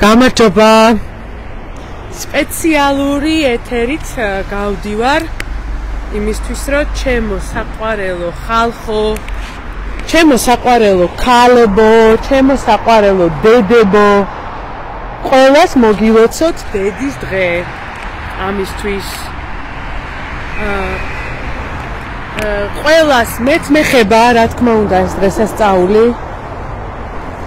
გამარჯობა სპეციალური ეთერით გავდივარ იმისთვის რომ ჩემო საყვარელო ხალხო ჩემო საყვარელო ქალებო ჩემო საყვარელო დედებო ყველას მოგილოცოთ დედის დღე ამისთვის ყველას მეც მეხება რა თქმა უნდა ეს დღესასწაული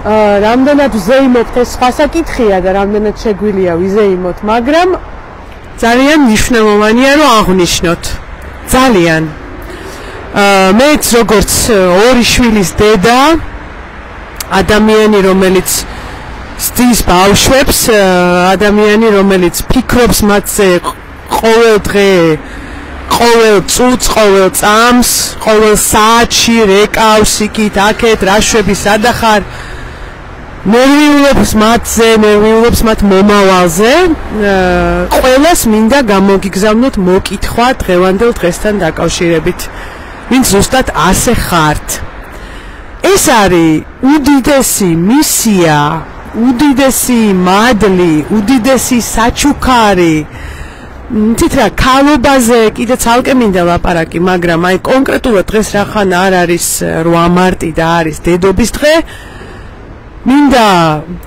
რამდენად ვზეიმობთ ეს სხვა საკითხია და რამდენად შეგვიძლია ვიზეიმოთ მაგრამ ძალიან მნიშვნელოვანია რომ აღვნიშნოთ ძალიან მეც როგორც ორი შვილის დედა ადამიანი რომელიც სძის ბავშვებს ადამიანი რომელიც ფიქრობს მათზე ყოველ დღე ყოველ წუთს ყოველ წამს ყოველ საათში რეკავს იქით აქეთ რაშვები სადახარ ნერვიულობს მათზე ნერვიულობს მათ მომავალზე ყველას მინდა გამოგიგზავნოთ მოკითხვა დღევანდელ დღესთან დაკავშირებით ვინც ზუსტად ასე ხართ ეს არის უდიდესი მისია უდიდესი მადლი უდიდესი საჩუქარი თითქოს ქალობაზე კიდე ცალკე მინდა ლაპარაკი მაგრამ აი კონკრეტულად დღეს რახან არ არის 8 მარტი და არის დედობის დღე მინდა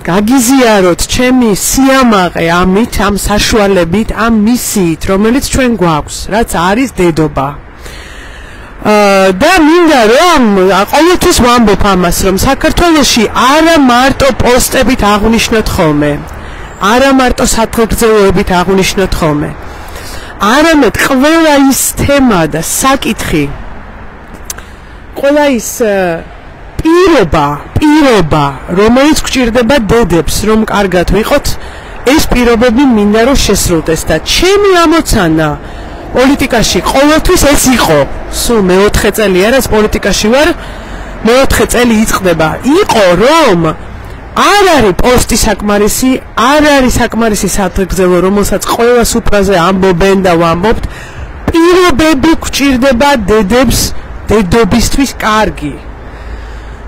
გაგიზიაროთ ჩემი სიამაყე ამით ამ საშუალებით ამ მისიით რომელიც ჩვენ გვაქვს რაც არის დედობა და მინდა რომ ყოველთვის ვამბობ ამას რომ საქართველოში არა მარტო პოსტებით აღვნიშნოთ ხოლმე არა მარტო სათვალთვალოებით აღვნიშნოთ ხოლმე არამედ ყველა ის თემა და საკითხი ყველა ის პირობა რომელიც გვჭირდება დედებს რომ კარგად ვიყოთ ეს პირობები მინდა რომ შესრულდეს და ჩემი ამოცანა პოლიტიკაში ყოველთვის ეს იყო სულ მე-4 წელია რაც პოლიტიკაში ვარ მე-4 წელი იწყდება იყო რომ არ არის პოსტი საკმარისი არ არის საკმარისი სათვალთვალო რომელსაც ყველა სუფრაზე ამბობენ და ვამბობთ პირობები გვჭირდება დედებს დედობისთვის კარგი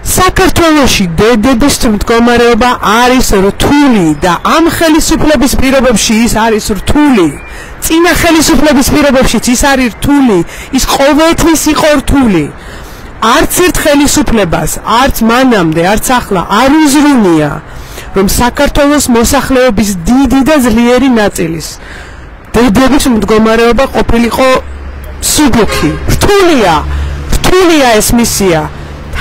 საქართველოში დედების მდგომარეობა არის რთული და ამ ხელისუფლების პირობებში ის არის რთული წინა ხელისუფლების პირობებშიც ის არის რთული ის ყოველთვის იყო რთული არც ერთ ხელისუფლებას არც მანამდე არც ახლა არ უზრუნია რომ საქართველოს მოსახლეობის დიდი და ძლიერი ნაწილის დედების მდგომარეობა ყოფილიყო სუბუქი რთულია ეს მისია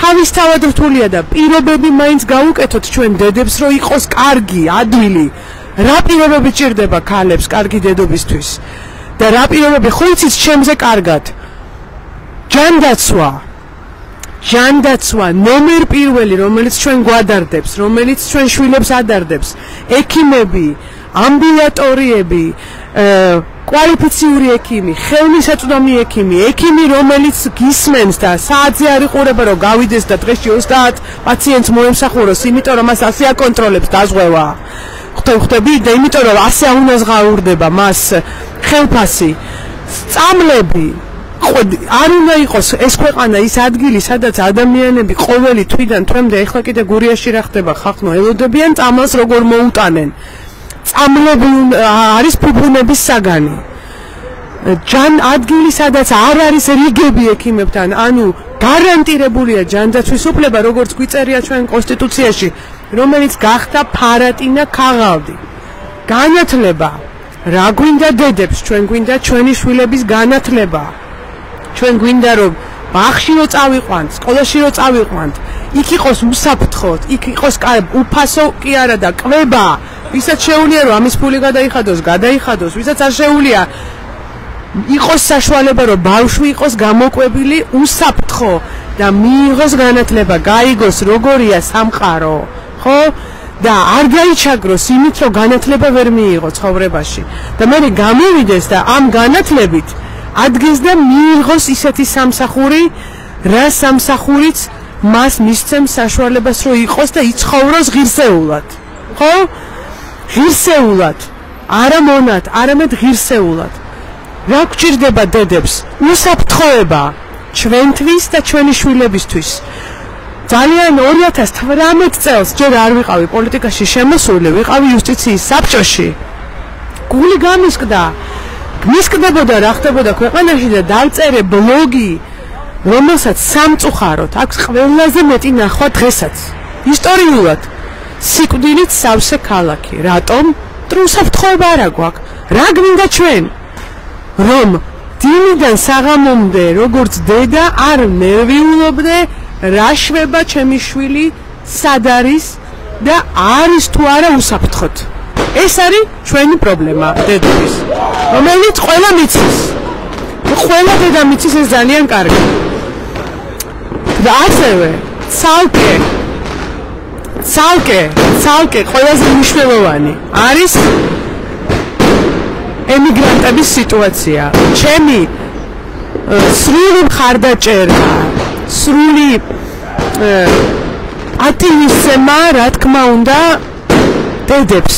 თავისთავად რთულია და პირობები მაინც გავუკეთოთ ჩვენ დედებს რომ იყოს კარგი ადვილი რა პირობები ჭირდება ქალებს კარგი დედობისთვის და რა პირობები ხო იცით ჩემზე კარგად ჯანდაცვა ნომერ პირველი რომელიც ჩვენ გვადარდებს რომელიც ჩვენ შვილებს ადარდებს ექიმები ამბულატორიები კვალიფიციური ექიმი ხელმისაწვდომი ექიმი რომელიც გისმენს და საათზე არ იყურება რომ გავიდეს და დღეში 30 პაციენტს მოემსახუროს იმიტომ რომ მას ასე აკონტროლებს დაზღვევა ხვდები და იმიტომ რომ ასე უნდა ზღაურდება მას ხელფასი სწამლები არ უნდა იყოს ეს ქვეყანა ის ადგილი სადაც ადამიანები ყოველი თვიდან თვემდე ეხლა კიდე გურიაში რა ხდება ხალხო ელოდებიან წამალს როგორ მოუტანენ წამლები არის ფუფუნების საგანი ადგილი სადაც არ არის რიგები ექიმებთან ანუ გარანტირებულია ჯანდაცვის უფლება როგორც გვიწერია ჩვენ კონსტიტუციაში რომელიც გახდა ფარატინა ქაღალდი განათლება რა გვინდა დედებს ჩვენ გვინდა ჩვენი შვილების განათლება ჩვენ გვინდა რომ ბაღში რო წავიყვანთ სკოლაში რო წავიყვანთ იქ იყოს უსაფრთხოდ იქ იყოს უფასო კი არა და კვება ვისაც შეუძლია რომ ამის ფული გადაიხადოს ვისაც არ შეუძლია იყოს საშუალება რომ ბავშვი იყოს გამოკვებილი უსაფრთხო და მიიღოს განათლება გაიგოს როგორია სამყარო ხო და არ გაიჩაგროს იმით რომ განათლება ვერ მიიღო ცხოვრებაში და მე გამოვიდეს და ამ განათლებით ადგეს და მიიღოს ისეთი სამსახური რა სამსახურიც მას მისცემს საშუალებას რომ იყოს და იცხოვროს ღირსეულად ხო ღირსეულად არა მონად არამედ ღირსეულად რა გვჭირდება დედებს უსაფრთხოება ჩვენთვის და ჩვენი შვილებისთვის ძალიან 2018 წელს ჯერ არ ვიყავი პოლიტიკაში შემოსული, ვიყავი იუსტიციის საბჭოში. გული გამისკდა. მისკდებოდა რა ხდებოდა ქვეყანაში და დავწერე ბლოგი, რომელსაც სამწუხაროდ აქვს ყველაზე მეტი ნახვა დღესაც. ისტორიულად სიკვდილით სავსე ქალაქი. რატომ? ტრუსაფრთხოება არა გვაქვს. რა გვინდა ჩვენ? რომ დილიდან საღამომდე როგორც დედა არ ნერვიულობდე რა შვება ჩემი შვილი სად არის და არის თუ არა უსაფრთხოდ. ეს არის ჩვენი პრობლემა დედების, რომელიც ყველა მიცის. ყველა დედა მიცის ეს ძალიან კარგი. და ასევე ცალკე ყველაზე მნიშვნელოვანი არის ემიგრანტების სიტუაცია. ჩემი სრული მხარდაჭერა, სრული ატივისცემა, რა თქმა უნდა, დედებს.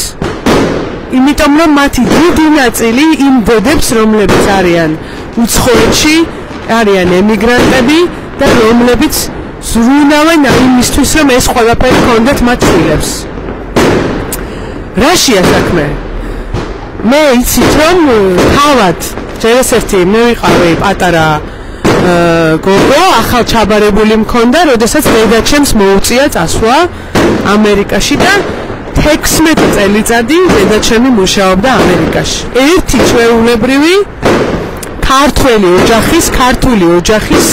იმიტომ რომ მათი დიდი ნაწილი იმ დედებს, რომლებიც არიან უცხოეთში, არიან ემიგრანტები და რომლებიც ზრუნავენ იმისთვის, რომ ეს ყველაფერი ჰქონდეთ მათ შვილებს. რაშია საქმე? მე იცით რომ თავად ჯერესერთი მე ვიყავი პატარა გოგო, ახალ ჩაბარებული მქონდა, როდესაც დედაჩემს მოუწია წასვლა ამერიკაში და 16 წელიწადი დედაჩემი მუშაობდა ამერიკაში. ერთი ჩვეულებრივი ქართული ოჯახის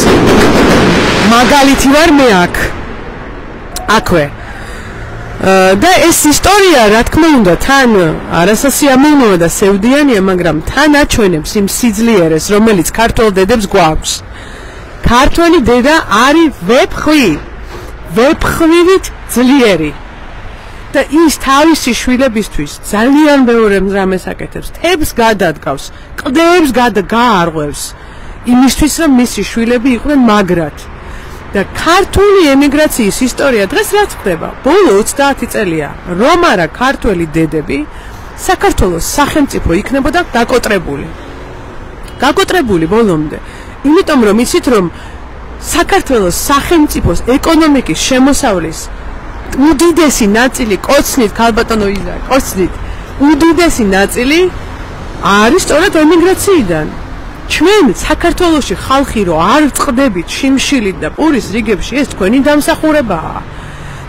მაგალითი ვარ მე აქვე. და ეს ისტორია, რა თქმა უნდა, თან არასასიამოვნოა და სევდიანია, მაგრამ თან აჩვენებს იმ სიძლიერეს, რომელიც ქართულ დედებს გვაქვს. ქართველი დედა არის ვეფხვივით ძლიერი. და ის თავისი შვილებისთვის ძალიან ბევრ რამეს აკეთებს, თებს გადადგავს, კლდეებს გაარღვევს, იმისთვის რომ მისი შვილები იყვნენ მაგრად. და ქართული ემიგრაციის ისტორია დღეს რაც ხდება, ბოლო 30 წელია, რომ არა ქართველი დედები საქართველოს სახელმწიფო იქნებოდა გაკოტრებული ბოლომდე. იმიტომ რომ იცით რომ საქართველოს სახელმწიფოს ეკონომიკის შემოსავლის უდიდესი ნაწილი, კოცნით ქალბატონო იზა, უდიდესი ნაწილი არის სწორედ ემიგრაციიდან. ჩვენ საქართველოში ხალხი რო არ წყდებით შიმშილით და პურის რიგებში, ეს თქვენი დამსახურებაა.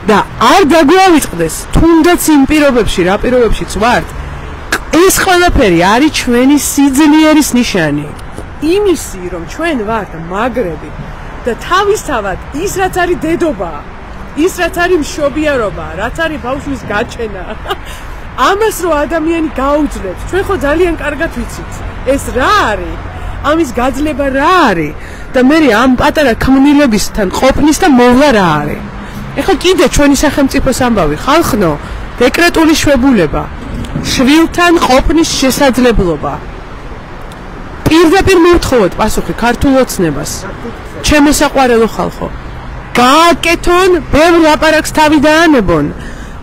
და არ დაგვავიწყდეს, თუნდაც იმ პირობებში, რა პირობებშიც ვართ, ეს ყველაფერი არის ჩვენი სიძლიერის ნიშანი. იმისი, რომ ჩვენ ვართ მაგრები და თავისთავად ის რაც არის დედობა, ის რაც არის მშობიარობა, რაც არის ბავშვის გაჩენა, ამას რო ადამიანი გაუძლებს, ჩვენ ხო ძალიან კარგად ვიცით, ეს რა არის, ამის გაძლება რა არის და მე ამ პატარა ქმნილებისთან ყოფნის და მოვლა რა არის. ეხლა კიდე ჩვენი სახელმწიფოს ამბავი, ხალხნო, დეკრეტული შვებულება, შვილთან ყოფნის შესაძლებლობა. პირდაპირ მოვთხოვოთ პასუხი ქართულ ოცნებას. ჩემო საყვარელო ხალხო, გააკეთონ, ბევრ ლაპარაკს თავი დაანებონ.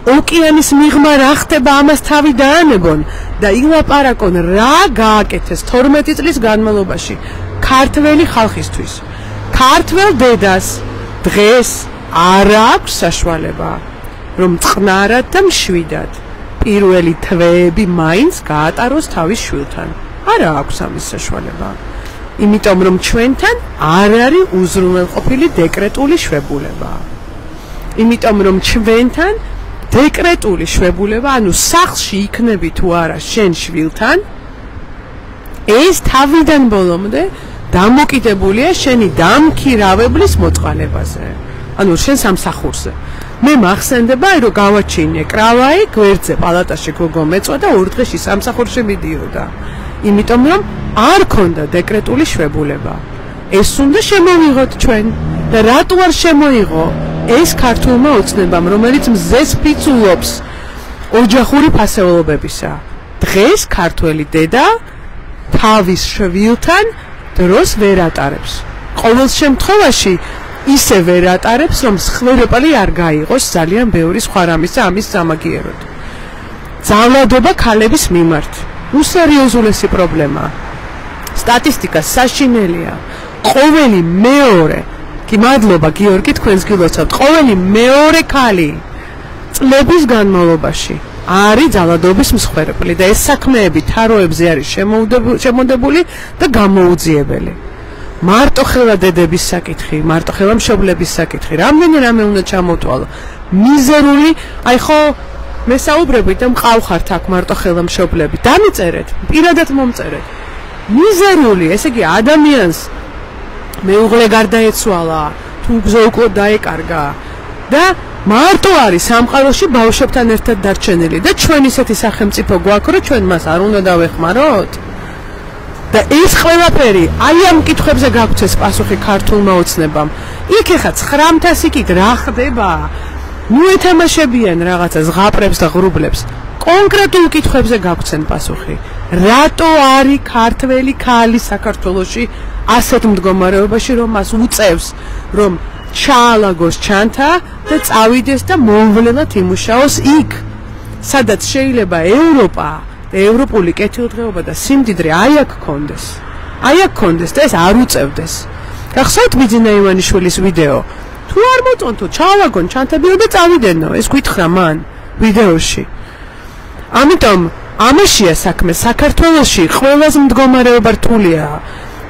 ოკეანის მიღმა რა ხდება, ამას თავი დაანებონ და ილაპარაკონ რა გააკეთეს 12 წლის განმავლობაში ქართველი ხალხისთვის. ქართველ დედას დღეს არ აქვს საშუალება, რომ წყნარად და მშვიდად პირველი თვეები მაინც გაატაროს თავის შვილთან. არ აქვს ამის საშუალება. იმიტომ რომ ჩვენთან არ არის უზრუნველყოფილი დეკრეტული შვებულება. იმიტომ რომ ჩვენთან დეკრეტული შვებულება, ანუ სახლში იქნები თუ არა შენ შვილთან, ეს თავიდან ბოლომდე დამოკიდებულია შენი დამქირავებლის მოწყალებაზე. ანუ შენ სამსახურზე. მე მახსენდება, რომ გავაჩინე კრავაი გვერდზე პალატაში გოგო მეწვა და 2 დღეში სამსახურში მიდიოდა. იმიტომ რომ არ ქონდა დეკრეტული შვებულება. ეს უნდა შემოვიღოთ ჩვენ და რატო არ შემოიღო? ეს ქართულმა ოცნებამ, რომელიც მზეს ფიცულობს ოჯახური ფასეულობებისა. დღეს ქართველი დედა თავის შვილთან დროს ვერ ატარებს. ყოველ შემთხვევაში ისე ვერ ატარებს, რომ სხდეროპალი არ გაიღოს ძალიან ბევრი სხვა რამისა ამის სამაგიეროდ. ძალადობა ქალების მიმართ უსერიოზულესი პრობლემაა. სტატისტიკა საშინელია. ყოველი მეორე კი მადლობა გიორგი თქვენს გილოცავთ. ყოველი მეორე ქალი წლების განმავლობაში არის ძალადობის მსხვერპლი და ეს საქმეები თაროებზე არის შემოდებული და გამოუძიებელი. მარტო ხელა დედების საკითხი, მარტო ხელა მშობლების საკითხი, რამდენი უნდა ჩამოვთვალო. მიზერული, აი ხო მე საუბრები და მყავხართ აქ მარტო ხელა მშობლები. დამიწერეთ, პირადად მომწერეთ. მიზერული, ესე იგი ადამიანს მეუღლე გარდაეცვალა, თუ გზო უკვე დაეკარგა და მარტო არის სამყაროში ბავშვებთან ერთად დარჩენილი და ჩვენ ისეთი სახელმწიფო გვაქვს, რომ ჩვენ მას არ უნდა დავეხმაროთ. და ეს ყველაფერი აი ამ კითხვებზე გაგვცეს პასუხი ქართულმა ოცნებამ. იქ ეხა 900 იქით რა ხდება? ნუ ეთამაშებიან რაღაცა ზღაპრებს და ღრუბლებს. კონკრეტულ კითხვებზე გაგვცენ პასუხი. რატო არის ქართველი ქალი საქართველოში ასეთ მდგომარეობაში, რომ მას უწევს, რომ ჩაალაგოს ჩანთა და წავიდეს და მომვლელად იმუშაოს იქ, სადაც შეიძლება ევროპა და ევროპული კეთილდღეობა და სიმდიდრე აი აქ კონდეს. აი აქ კონდეს და ეს არ უწევდეს. გახსოვთ ბიძინა ივანიშვილის ვიდეო? თუ არ მოწონთო, ჩაალაგონ ჩანთებიო და წავიდენო, ეს გითხრა მან ვიდეოში. ამიტომ ამაშია საქმე, საქართველოში ყველაზე მდგომარეობა რთულია.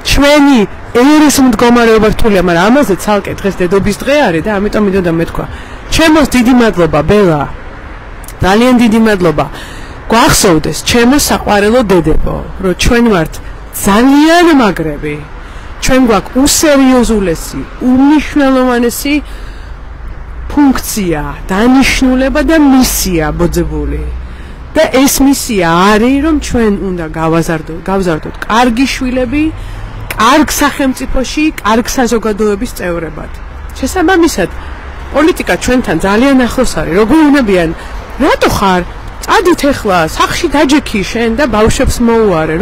ჩვენი ერის მდგომარეობა რთულია, მაგრამ ამაზე ცალკე დღეს დედობის დღე არის და ამიტომ მინდოდა მეთქვა. ჩემოს დიდი მადლობა ბელა. ძალიან დიდი მადლობა. გვახსოვდეს ჩემო საყვარელო დედებო, რომ ჩვენ ვართ ძალიან მაგრები. ჩვენ გვაქვს უსერიოზულესი, უმნიშვნელოვანესი ფუნქცია, დანიშნულება და მისია ბოძებული. და ეს მისია არის, რომ ჩვენ უნდა გავზარდოთ კარგი შვილები, კარგ სახელმწიფოში, კარგ საზოგადოების წევრებად. შესაბამისად, პოლიტიკა ჩვენთან ძალიან ახლოს არის. როგორ უნებიან? რატო ხარ? წადით ახლა, სახში დაჯექი შენ და ბავშვებს მოუარე.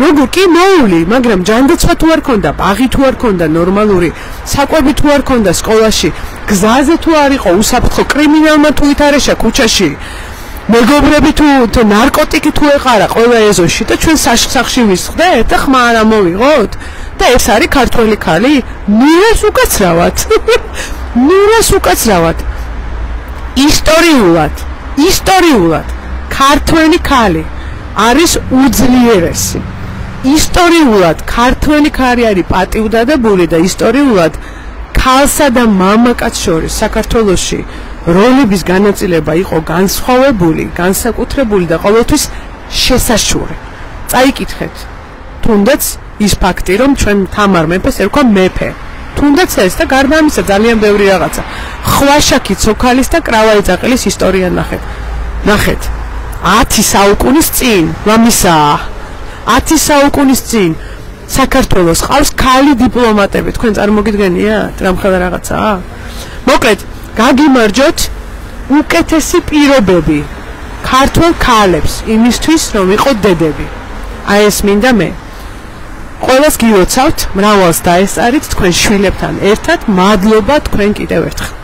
როგორ კი მოული, მაგრამ ჯანდაცვა თუ არ ქონდა, ბაღი თუ არ ქონდა ნორმალური, საკვები თუ არ ქონდა სკოლაში, გზაზე თუ არ იყო უსაფრთხო კრიმინალმა თუ ითარეშა ქუჩაში. მეგობრები თუ ნარკოტიკი თუ ეყარა ყველა ეზოში და ჩვენ სახში ვისხდეთ და ხმა არ ამოვიღოთ და ეს არის ქართველი ქალი? ნურას უკაცრავად. ისტორიულად ქართველი ქალი არის უძლიერესი. ისტორიულად ქართველი ქალი არის პატივდადებული და ისტორიულად ქალსა და მამაკაც შორის საქართველოში როლების განაწილება იყო განსხვავებული, განსაკუთრებული და ყოველთვის შესაშური. წაიკითხეთ. თუნდაც ის ფაქტი, რომ ჩვენ თამარ მეფეს ერქვა მეფე. თუნდაც ეს და გარდა ამისა ძალიან ბევრი რაღაცა. ხვაშაკი ცოქალის და კრავაიძაყელის ისტორია ნახეთ. 10 საუკუნის წინ, ლამისაა. 10 საუკუნის წინ საქართველოს ყავს ქალი დიპლომატები. თქვენ წარმოგიდგენიათ რამხელა რაღაცაა? მოკლედ გაგიმარჯოთ უკეთესი პირობები ქართულ ქალებს იმისთვის, რომ იყო დედები. აი ეს მინდა მე. ყველას გილოცავთ, მრავალს დაესწარით თქვენ შვილებთან ერთად. მადლობა თქვენ კიდევ ერთხელ.